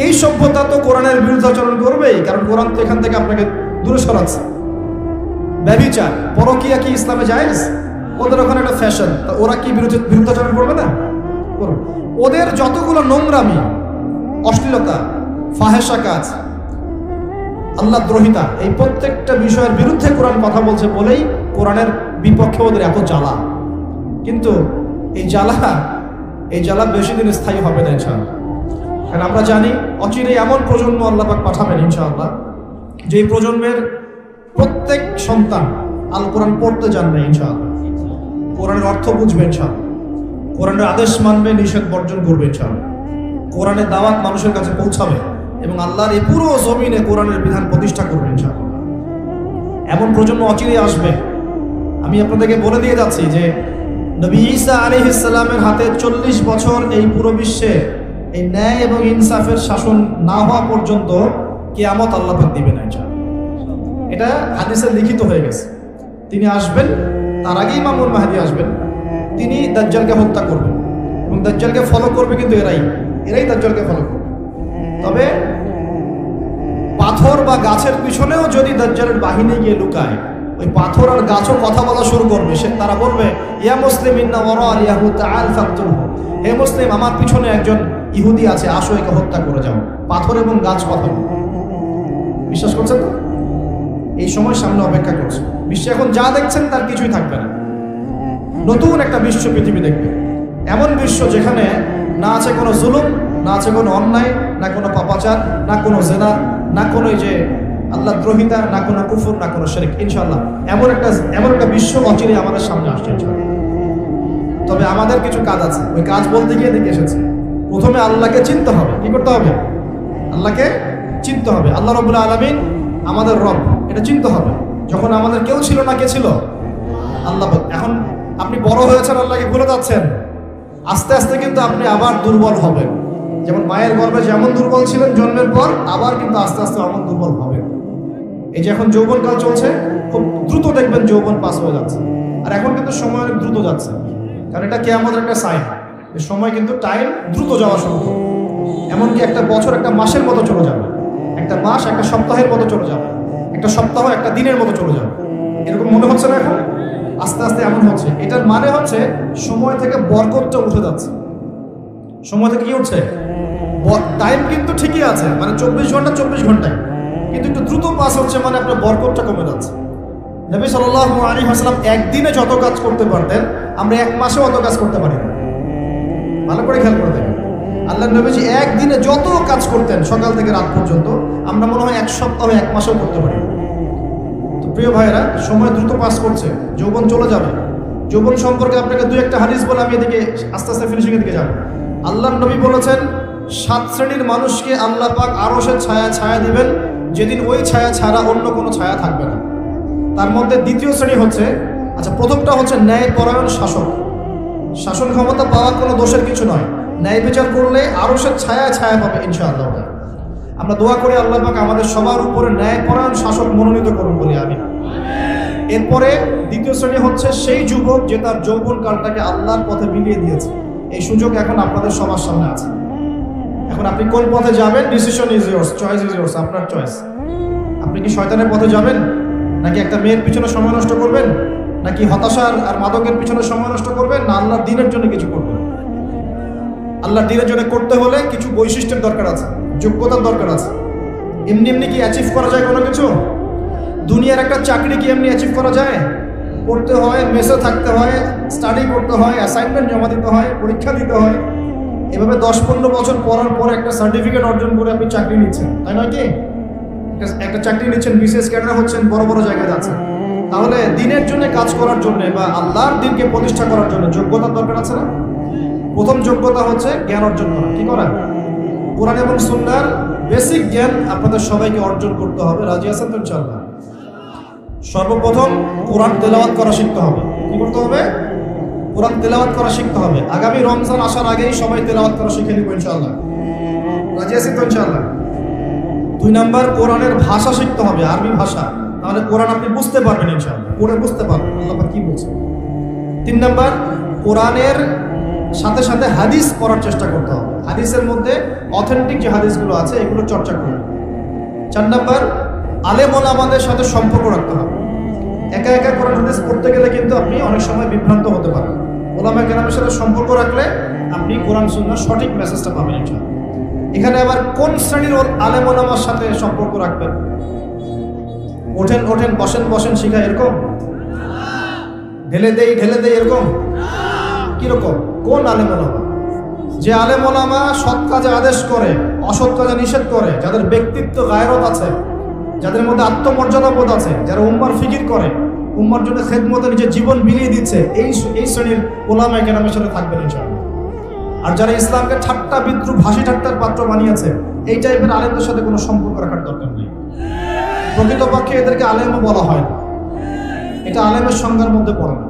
A: এই সভ্যতা তো কোরআনের বিরুদ্ধাচরণ করবেই, কারণ কোরআন তো এখান থেকে আপনাকে দূরে সরাচ্ছে। ব্যভিচার, পরকীয়া কি ইসলামে জায়েজ? ওদের ওখানে একটা ফ্যাশন, তা ওরা কি বিরুদ্ধাচরণ করবে না? করবে। ওদের যতগুলো নোংরামি, অশ্লীলতা, ফাহেশা কাজ, আল্লাহ দ্রোহিতা, এই প্রত্যেকটা বিষয়ের বিরুদ্ধে কোরআন কথা বলছে বলেই কোরআনের বিপক্ষে ওদের এত জ্বালা। কিন্তু এই জ্বালা বেশি দিন স্থায়ী হবে না ইনশাআল্লাহ। কারণ আমরা জানি অচিরেই এমন প্রজন্ম আল্লাহ পাক পাঠাবেন ইনশাআল্লাহ, যে প্রজন্মের প্রত্যেক সন্তান আল কোরআন পড়তে জানবে ইনশাআল্লাহ, কোরআনের অর্থ বুঝবে ইনশাআল্লাহ, কোরআনের আদেশ মানবে, নিষেধ বর্জন করবে ইনশাআল্লাহ, কোরআনের দাওয়াত মানুষের কাছে পৌঁছাবে এবং আল্লাহর এই পুরো জমিনে কোরআনের বিধান প্রতিষ্ঠা করবে ইনশাআল্লাহ। এমন প্রজন্ম অচিরেই আসবে। আমি আপনাদেরকে বলে দিয়ে যাচ্ছি যে নবী ঈসা আলাইহিস সালামের হাতে 40 বছর এই পুরো বিশ্বে এই ন্যায় এবং ইনসাফের শাসন না হওয়া পর্যন্ত কিয়ামত আল্লাহ পাক দিবেন ইনশাআল্লাহ। এটা হাদিসে লিখিত হয়ে গেছে। তিনি আসবেন, তার আগে ইমামুল মাহদী আসবেন, তিনি দাজ্জালকে হত্যা করবেন এবং দাজ্জালকে ফলো করবে, কিন্তু এরাই দাজ্জালকে ফলো করবে। তবে পাথর বা গাছের পিছনেও যদি দাজ্জালের বাহিনী গিয়ে লুকায়, ওই পাথর আর গাছও কথা বলা শুরু করবে। তারা বলবে, ইয়া মুসলিম ইন্না ওয়ারা আল ইয়াহুদ তাআল ফাকতুলহু, হে মুসলিম, আমার পিছনে একজন ইহুদি আছে, আসো একে হত্যা করে যাও। পাথর এবং গাছ কথা বলে। বিশ্বাস করছেন তো? এই সময় সামনে অপেক্ষা করছে। বিশ্বে এখন যা দেখছেন তার কিছুই থাকবে না। নতুন একটা বিশ্ব পৃথিবী দেখবে, এমন বিশ্ব যেখানে না আছে কোনো জুলুম, না আছে কোনো অন্যায়, না কোনো পাপাচার, না কোনো জেনা, না কোনো যে আল্লাহ দ্রোহিতা, না কোনো কুফর, না কোনো শিরক। ইনশাআল্লাহ এমন একটা বিশ্ব অচিরেই আমাদের সামনে আসছে ইনশাআল্লাহ। তবে আমাদের কিছু কাজ আছে, ওই কাজ বলতে গিয়ে দিকে এসেছে। প্রথমে আল্লাহকে চিনতে হবে। কি করতে হবে? আল্লাহকে চিনতে হবে। আল্লাহ রাব্বুল আলামিন আমাদের রব, এটা চিনতে হবে। যখন আমাদের কেউ ছিল না, কে ছিল? আল্লাহ। এখন আপনি বড় হয়েছেন, আল্লাহকে ভুলে যাচ্ছেন, আস্তে আস্তে কিন্তু আপনি আবার দুর্বল হবেন। যেমন মায়ের গর্ভে যেমন দুর্বল ছিলেন জন্মের পর, আবার কিন্তু আস্তে আস্তে অমন দুর্বল হবেন। এই যে এখন যৌবনকাল চলছে, খুব দ্রুত দেখবেন যৌবন পাস হয়ে যাচ্ছে। আর এখন কিন্তু সময় অনেক দ্রুত যাচ্ছে, কারণ এটা কিয়ামতের একটা সাইন। এই সময় কিন্তু টাইম দ্রুত যাওয়া শুরু করবে। এমনকি একটা বছর একটা মাসের মতো চলে যাবে, একটা মাস একটা সপ্তাহের মতো চলে যাবে, একটা সপ্তাহ একটা দিনের মতো চলে যাবে। এরকম মনে হচ্ছে না এখন? আস্তে আস্তে এমন হচ্ছে। এটার মানে হচ্ছে সময় থেকে বরকতটা উঠে যাচ্ছে। সময় থেকে কি উঠছে? টাইম কিন্তু ঠিকই আছে, মানে 24 ঘন্টা 24 ঘন্টায়, কিন্তু একটু দ্রুত পাস হচ্ছে, মানে আপনার বরকতটা কমে যাচ্ছে। নবী সাল্লাল্লাহু আলাইহি ওয়াসাল্লাম একদিনে যত কাজ করতে পারতেন, আমরা এক মাসে অত কাজ করতে পারি না। ভালো করে খেয়াল করে দেখেন, আল্লাহ নবীজি একদিনে যত কাজ করতেন সকাল থেকে রাত পর্যন্ত, আমরা মনে হয় এক সপ্তাহ এক মাসেও করতে পারি। তো প্রিয় ভাইয়েরা, সময় দ্রুত পাস করছে, যৌবন চলে যাবে। যৌবন সম্পর্কে আপনাকে দুই একটা হাদিস বলে আমি এদিকে আস্তে আস্তে ফিনিশিংয়ের দিকে যাব। আল্লাহর নবী বলেছেন, 7 শ্রেণীর মানুষকে আল্লাহ পাক আরশের ছায়া দিবেন, যেদিন ওই ছায়া ছাড়া অন্য কোনো ছায়া থাকবে না। তার মধ্যে দ্বিতীয় শ্রেণী হচ্ছে, প্রথমটা হচ্ছে ন্যায়পরায়ণ শাসক। শাসন ক্ষমতা পাওয়া কোনো দোষের কিছু নয়, ন্যায় বিচার করলে আরশের ছায়া পাবে ইনশাআল্লাহ। আমরা দোয়া করি আল্লাহ পাক আমাদের সবার উপরে ন্যায়পরায়ণ শাসক মনোনীত করুন বলি আমি। এরপরে দ্বিতীয় শ্রেণী হচ্ছে সেই যুবক যে তার যৌবনকালটাকে আল্লাহর পথে মিলিয়ে দিয়েছে। এই সুযোগ এখন আপনাদের সবার সামনে আছে। এখন আপনি কোন পথে যাবেন, decision is yours, choice is yours, আপনার চয়েস। আপনি কি শয়তানের পথে যাবেন, নাকি একটা মেয়ের পিছনে সময় নষ্ট করবেন, নাকি হতাশার আর মাদকের পিছনে সময় নষ্ট করবেন, না আল্লাহর দ্বীনের জন্য কিছু করবেন? আল্লাহর দ্বীনের জন্য করতে হলে কিছু বৈশিষ্ট্যের দরকার আছে, যোগ্যতার দরকার আছে। এমনি এমনি কি অ্যাচিভ করা যায় কোনো কিছু? দুনিয়ার একটা চাকরি কি এমনি অ্যাচিভ করা যায়? পড়তে হয়, মেসে থাকতে হয়, স্টাডি করতে হয়, অ্যাসাইনমেন্ট জমা দিতে হয়, পরীক্ষা দিতে হয়। এভাবে 10-15 বছর পড়ার পর একটা সার্টিফিকেট অর্জন করে আপনি চাকরি নিচ্ছেন, তাই নয় কি? একটা চাকরি নিচ্ছেন, বিশেষ ক্যাডার হচ্ছেন, বড় বড় জায়গায় যাচ্ছেন। তাহলে দিনের জন্য কাজ করার জন্য বা আল্লাহর দ্বীনকে প্রতিষ্ঠা করার জন্য যোগ্যতার দরকার আছে না? প্রথম যোগ্যতা হচ্ছে জ্ঞান অর্জন করা। কি করা? কোরআন এবং সুন্নাহর বেসিক জ্ঞান আপনাদের সবাইকে অর্জন করতে হবে। রাজি আছেন তো ইনশাআল্লাহ? সর্বপ্রথম কোরআন তেলাওয়াত করা শিখতে হবে। কি করতে হবে? কোরআন তেলাওয়াত করা শিখতে হবে। আগামী রমজান আসার আগেই সবাই তেলাওয়াত করা শিখে নিব ইনশাআল্লাহ। রাজি আছেন তো ইনশাআল্লাহ? 2 নাম্বার, কোরআনের ভাষা শিখতে হবে, আরবি ভাষা। তাহলে কোরআন আপনি বুঝতে পারবেন ইনশাআল্লাহ, পড়ে বুঝতে পারবেন আল্লাহ পাক কি বলছে। 3 নাম্বার, কোরআনের সাথে সাথে হাদিস পড়ার চেষ্টা করতে হবে। হাদিসের মধ্যে অথেন্টিক যে হাদিসগুলো আছে এগুলো চর্চা করবে। 4 নাম্বার, আলেম ওলামাদের সাথে সম্পর্ক রাখতে হবে। একা একা কোরআন হাদিস পড়তে গেলে কিন্তু আপনি অনেক সময় বিভ্রান্ত হতে পারেন। ওলামা কেরামের সাথে সম্পর্ক রাখলে আপনি কোরআন সুন্নাহর সঠিক মেসেজটা পাবেন ইনশাআল্লাহ। এখানে আবার কোন শ্রেণীর আলেম ওলামার সাথে সম্পর্ক রাখবেন? ওঠেন ওঠেন বসেন বসেন শিখায় এরকম? ঢেলে দেই এরকম? কিরকম? কোন আলেম ওলামা? যে আলেম ওলামা সৎ কাজে আদেশ করে, অসৎ কাজে নিষেধ করে, যাদের ব্যক্তিত্ব গায়রত আছে, যাদের মধ্যে আত্মমর্যাদা বোধ আছে, যারা উম্মার ফিকির করে, উম্মার জন্য খেদমতে নিজের জীবন বিলিয়ে দিচ্ছে, এই শ্রেণীর ওলামা কেরামের সাথে থাকবেন ইনশাআল্লাহ। আর যারা ইসলামকে ঠাট্টা বিদ্রুপ হাসি ঠাট্টার পাত্র বানিয়েছে, এই টাইপের আলেমদের সাথে কোনো সম্পর্ক রাখার দরকার নেই। প্রকৃতপক্ষে এদেরকে আলেমও বলা হয় না, এটা আলেমের সংজ্ঞার মধ্যে পড়ে না।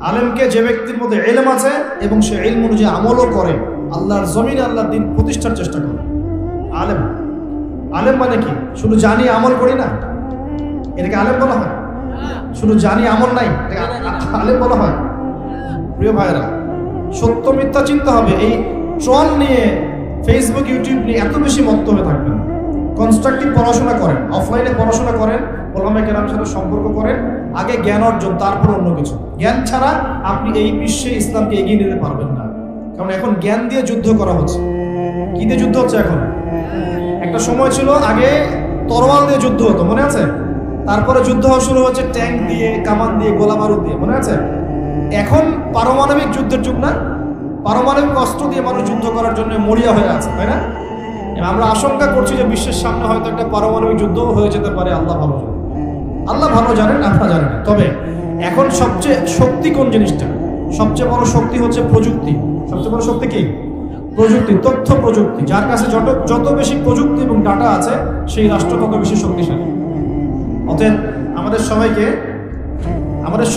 A: আলেমকে যে ব্যক্তির মধ্যে ইলম আছে এবং সে ইলম অনুযায়ী আমলও করে, আল্লাহর জমিনে আল্লাহর দিন প্রতিষ্ঠার চেষ্টা করে, আলেম। আলেম মানে কি? শুধু জানি আমল করি না, এটাকে আলেম বলা হয়? শুধু জানি আমল নাই, এটাকে আলেম বলা হয়? প্রিয় ভাইয়েরা, সত্য মিথ্যা চিন্তা হবে। এই ট্রল নিয়ে, ফেসবুক ইউটিউব নিয়ে এত বেশি মন্তব্য থাকবেন। কনস্ট্রাকটিভ পড়াশোনা করেন, অফলাইনে পড়াশোনা করেন, ওলামা কেরামের সাথে সম্পর্ক করেন, আগে জ্ঞান অর্জন, তারপর অন্য কিছু। জ্ঞান ছাড়া আপনি এই বিশ্বে ইসলামকে এগিয়ে নিতে পারবেন না। কারণ এখন জ্ঞান দিয়ে যুদ্ধ করা হচ্ছে। কি দিয়ে যুদ্ধ হচ্ছে এখন? একটা সময় ছিল আগে তরোয়াল দিয়ে যুদ্ধ হতো, মনে আছে? তারপরে যুদ্ধ হওয়া শুরু হচ্ছে ট্যাঙ্ক দিয়ে, কামান দিয়ে, গোলা বারুদ দিয়ে, মনে আছে? এখন পারমাণবিক যুদ্ধের যুগ না? পারমাণবিক অস্ত্র দিয়ে মানুষ যুদ্ধ করার জন্য মরিয়া হয়ে আছে, তাই না? আমরা আশঙ্কা করছি যে বিশ্বের সামনে হয়তো একটা পারমাণবিক যুদ্ধ হয়ে যেতে পারে। আল্লাহ ভালো জানেন, আল্লাহ ভালো জানেন, আপনারা জানেন। তবে এখন সবচেয়ে শক্তি কোন জিনিসটা? সবচেয়ে বড় শক্তি হচ্ছে প্রযুক্তি। সবচেয়ে বড় শক্তি কি? প্রযুক্তি, তথ্য প্রযুক্তি। যার কাছে যত বেশি প্রযুক্তি এবং ডাটা আছে, সেই রাষ্ট্র তত বেশি শক্তিশালী। অতএব আমাদের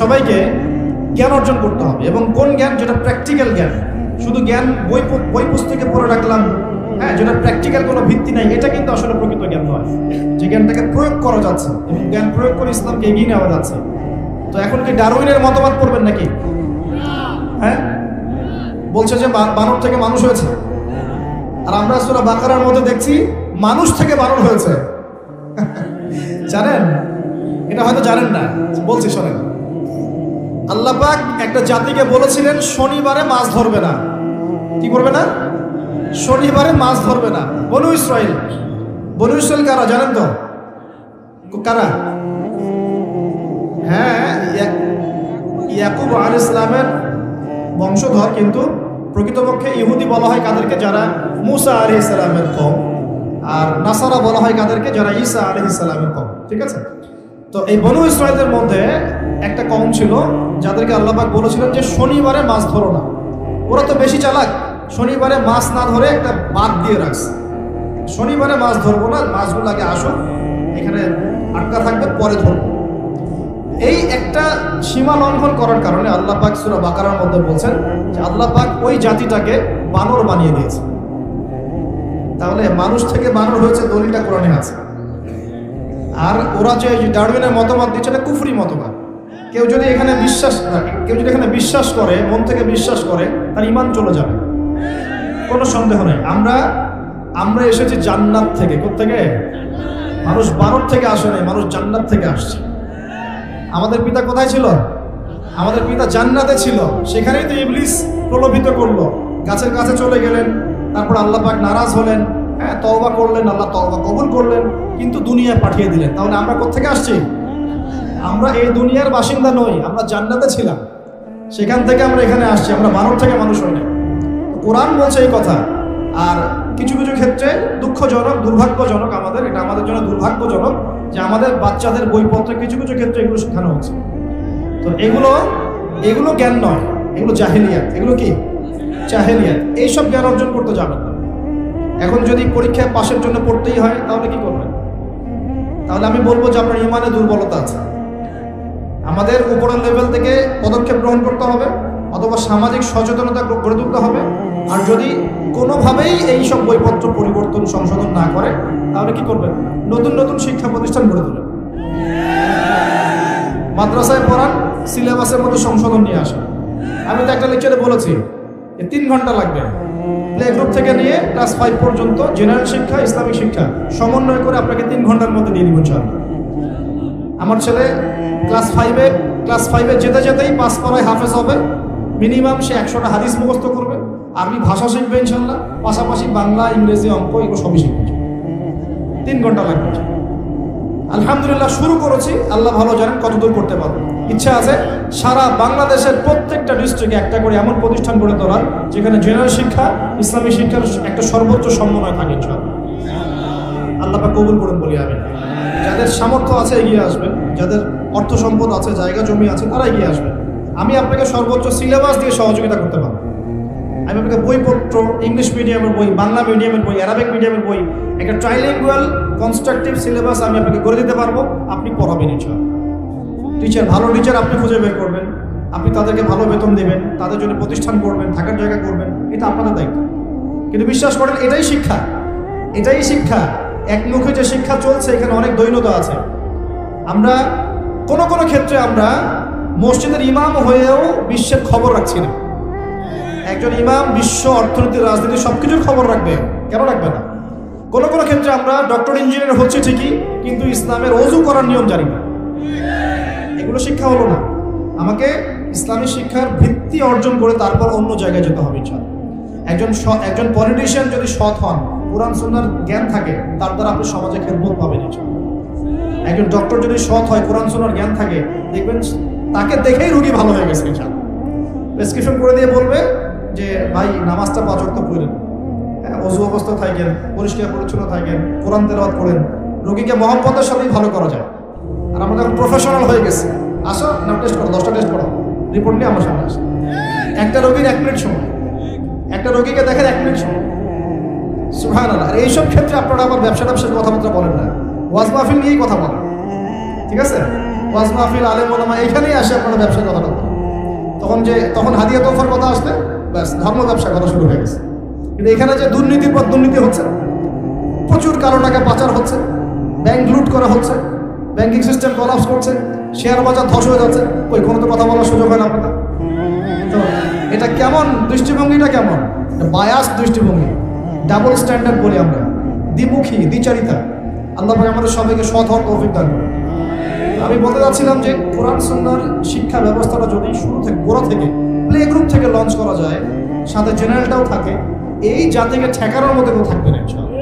A: সবাইকে জ্ঞান অর্জন করতে হবে। এবং কোন জ্ঞান? যেটা প্র্যাকটিক্যাল জ্ঞান। শুধু জ্ঞান বই পুস্তকে পড়ে রাখলাম, হ্যাঁ, যেটা প্র্যাকটিক্যাল কোনো ভিত্তি নাই, এটা কিন্তু আসলে প্রকৃত জ্ঞান নয়। যে জ্ঞানটাকে প্রয়োগ করা যাচ্ছে এবং জ্ঞান প্রয়োগ করে ইসলামকে এগিয়ে নেওয়া যাচ্ছে। তো এখন কি ডারউইনের মতবাদ পড়বেন নাকি? হ্যাঁ, বলছে যে বানর থেকে মানুষ হয়েছে, আর আমরা সূরা বাকারার মধ্যে দেখছি মানুষ থেকে বানর হয়েছে। জানেন? এটা হয়তো জানেন না, বলছি শোনেন। আল্লাহ পাক একটা জাতিকে বলেছিলেন শনিবারে মাছ ধরবে না। কি করবে না? শনিবারে মাছ ধরবে না। বনু ইসরাইল কারা জানেন তো? কারা? হ্যাঁ, ইয়াকুব আলাইহিস সালামের বংশধর, কিন্তু প্রকৃতপক্ষে ইহুদি বলা হয় কাদেরকে? যারা মুসা আলাইহিস সালামের কওম। আর নাসারা বলা হয় কাদেরকে? যারা ঈসা আলাইহিস সালামের কওম। ঠিক আছে? তো এই বনু ইসরাইলের মধ্যে একটা কওম ছিল যাদেরকে আল্লাহ পাক বলেছিলেন যে শনিবারে মাছ ধরো না। ওরা তো বেশি চালাক, শনিবারে মাছ না ধরে একটা বাদ দিয়ে রাখছে, শনিবারে মাছ ধরবো না, মাছগুলো আগে আসুক, এখানে আটকা থাকবে, পরে ধরবো। এই একটা সীমা লঙ্ঘন করার কারণে আল্লাহ পাক সূরা বাকারার মধ্যে বলছেন যে আল্লাহ পাক ওই জাতিটাকে বানর বানিয়ে দিয়েছে। তাহলে মানুষ থেকে বানর হয়েছে, দলিলটা কোরআনে আছে। আর ওরা যে ডারউইনের মতবাদ দিচ্ছে, এটা কুফরি মতবাদ। কেউ যদি এখানে বিশ্বাস করে, মন থেকে বিশ্বাস করে, তার ঈমান চলে যাবে, কোনো সন্দেহ নেই। আমরা এসেছি জান্নাত থেকে। কোত্থেকে? মানুষ বানর থেকে আসে নাই, মানুষ জান্নাত থেকে আসছে। আমাদের পিতা কোথায় ছিল? আমাদের পিতা জান্নাতে ছিল। সেখানেই তো ইবলিস প্রলোভিত করলো, গাছের কাছে চলে গেলেন। তারপর আল্লাহ পাক নারাজ হলেন, হ্যাঁ, তওবা করলেন, আল্লাহ তওবা কবুল করলেন, কিন্তু দুনিয়ায় পাঠিয়ে দিলেন। তাহলে আমরা কোত্থেকে আসছি? আমরা এই দুনিয়ার বাসিন্দা নই, আমরা জান্নাতে ছিলাম, সেখান থেকে আমরা এখানে আসছি। আমরা বানর থেকে মানুষ হই না। কোরআন বলছে এই কথা। আর কিছু কিছু ক্ষেত্রে দুঃখজনক, দুর্ভাগ্যজনক, এটা আমাদের জন্য দুর্ভাগ্যজনক যে আমাদের বাচ্চাদের বইপত্রে কিছু কিছু ক্ষেত্রে এগুলো শেখানো হচ্ছে। তো এগুলো জ্ঞান নয়, এগুলো জাহেলিয়াত। এগুলো কি? জাহেলিয়াত। এইসব জ্ঞান অর্জন করতে যাবেন না। এখন যদি পরীক্ষায় পাশের জন্য পড়তেই হয়, তাহলে কি করবেন? তাহলে আমি বলবো যে আপনার ইমানে দুর্বলতা আছে। আমাদের উপরের লেভেল থেকে পদক্ষেপ গ্রহণ করতে হবে, অথবা সামাজিক সচেতনতা গড়ে তুলতে হবে। আর যদি কোনোভাবেই এই সব বইপত্র পরিবর্তন, সংশোধন না করে, তাহলে কি করবেন? নতুন নতুন শিক্ষা প্রতিষ্ঠান গড়ে তোলেন, মাদ্রাসায় পড়ান, সিলেবাসের মধ্যে সংশোধন নিয়ে আসেন। আমি তো একটা লেকচারে বলেছি 3 ঘন্টা লাগবে, প্লে গ্রুপ থেকে নিয়ে ক্লাস 5 পর্যন্ত জেনারেল শিক্ষা, ইসলামিক শিক্ষা সমন্বয় করে আপনাকে 3 ঘন্টার মধ্যে দিয়ে দিব ইনশাআল্লাহ। আমার ছেলে ক্লাস 5-এ যেতে যেতেই 5 পারায় হাফেজ হবে। মিনিমাম সে 100টা হাদিস মুখস্থ করবে, আরবি ভাষা শিখবে ইনশাল্লাহ, পাশাপাশি বাংলা, ইংরেজি, অঙ্ক এগুলো সবই শিখবে। 3 ঘন্টা লাগবে। আলহামদুলিল্লাহ শুরু করেছি, আল্লাহ ভালো জানেন কতদূর করতে পারবো। ইচ্ছা আছে সারা বাংলাদেশের প্রত্যেকটা ডিস্ট্রিক্টে একটা করে এমন প্রতিষ্ঠান গড়ে তোলার, যেখানে জেনারেল শিক্ষা, ইসলামী শিক্ষার একটা সর্বোচ্চ সমন্বয় থাকে ইনশাআল্লাহ। আল্লাহ পাক কবুল করুন বলি আমি। যাদের সামর্থ্য আছে এগিয়ে আসবেন, যাদের অর্থ সম্পদ আছে, জায়গা জমি আছে, তারা এগিয়ে আসবেন। আমি আপনাকে সর্বোচ্চ সিলেবাস দিয়ে সহযোগিতা করতে পারবো। আমি আপনাকে বইপত্র, ইংলিশ মিডিয়ামের বই, বাংলা মিডিয়ামের বই, অ্যারাবিক মিডিয়ামের বই, একটা ট্রাইলিঙ্গুয়াল কনস্ট্রাকটিভ সিলেবাস আমি আপনাকে করে দিতে পারবো। আপনি পড়াবেন ইনশাআল্লাহ। টিচার, ভালো টিচার আপনি খুঁজে বের করবেন, আপনি তাদেরকে ভালো বেতন দেবেন, তাদের জন্য প্রতিষ্ঠান করবেন, থাকার জায়গা করবেন, এটা আপনাদের দায়িত্ব। কিন্তু বিশ্বাস করেন এটাই শিক্ষা, এটাই শিক্ষা। একমুখে যে শিক্ষা চলছে এখানে অনেক দৈন্যতা আছে। আমরা কোনো কোনো ক্ষেত্রে আমরা মসজিদের ইমাম হয়েও বিশ্বের খবর রাখছি না। একজন ইমাম বিশ্ব অর্থনীতি, রাজনীতি সবকিছুর খবর রাখবে, কেন রাখবে না? কোনো কোনো ক্ষেত্রে আমরা ডক্টর, ইঞ্জিনিয়ার হচ্ছে ঠিকই, কিন্তু ইসলামের ওযু করার নিয়ম জানি না। এগুলো শিক্ষা হলো না। আমাকে ইসলামী শিক্ষার ভিত্তি অর্জন করে তারপর অন্য জায়গায় যেতে হবে ইনশাআল্লাহ। একজন পলিটিশিয়ান যদি সৎ হন, কোরআন সুন্নাহর জ্ঞান থাকে, তার দ্বারা আপনি সমাজে খেদমত পাবেন ইনশাআল্লাহ। একজন ডক্টর যদি সৎ হয়, কোরআন সুন্নাহর জ্ঞান থাকে, দেখবেন তাকে দেখেই রোগী ভালো হয়ে গেছে ইনশাআল্লাহ। প্রেসক্রিপশন করে দিয়ে বলবে যে ভাই নামাজটা 5 ওয়াক্ত পড়েন, ওযু অবস্থা থাকেন, পরিষ্কার পরিচ্ছন্ন থাকেন, কোরআন তেলাওয়াত করেন। রোগীকে মহব্বতের সাথেই ভালো করা যায়। আর আমরা এখন প্রফেশনাল হয়ে গেছি। আসো না, টেস্ট করো, 10টা টেস্ট করো, রিপোর্ট নিয়ে আমার সামনে আসে। একটা রোগীর 1 মিনিট সময়, একটা রোগীকে দেখেন 1 মিনিট সময়। সুবহানাল্লাহ। আর এইসব ক্ষেত্রে আপনারা আবার ব্যবসার কথাবার্তা বলেন না, ওয়াজ মাহফিল নিয়েই কথা বলেন, ঠিক আছে? ওয়াজ মাহফিল, আলেম ওলামা, এখানেই আসে আপনারা ব্যবসার কথাটা বলেন। তখন হাদিয়া তোফার কথা আসলে ব্যাস ধর্ম ব্যবসার কথা শুরু হয়ে গেছে। কিন্তু এখানে যে দুর্নীতির পর দুর্নীতি হচ্ছে, প্রচুর কালো টাকা পাচার হচ্ছে, ব্যাংক লুট করা হচ্ছে, ব্যাংকিং সিস্টেম কলাপস করছে, শেয়ার বাজার ধস হয়ে যাচ্ছে, ওই কোনো তো কথা বলার সুযোগ হয় না আপনাদের। তো এটা কেমন দৃষ্টিভঙ্গিটা? কেমন বায়াস দৃষ্টিভঙ্গি, ডাবল স্ট্যান্ডার্ড বলি আমরা, দ্বিমুখী, দ্বিচারিতা। আল্লাহ পাক আমাদের সবাইকে সৎ হওয়ার তৌফিক দান করুন। আমি বলতে যাচ্ছিলাম যে কোরআন সুন্নাহর শিক্ষা ব্যবস্থাটা যদি শুরু থেকে, গোড়া থেকে, প্লে গ্রুপ থেকে লঞ্চ করা যায়, সাথে জেনারেলটাও থাকে, এই জাতিকে ঠেকানোর মতো কেউ থাকবে না ইনশাআল্লাহ।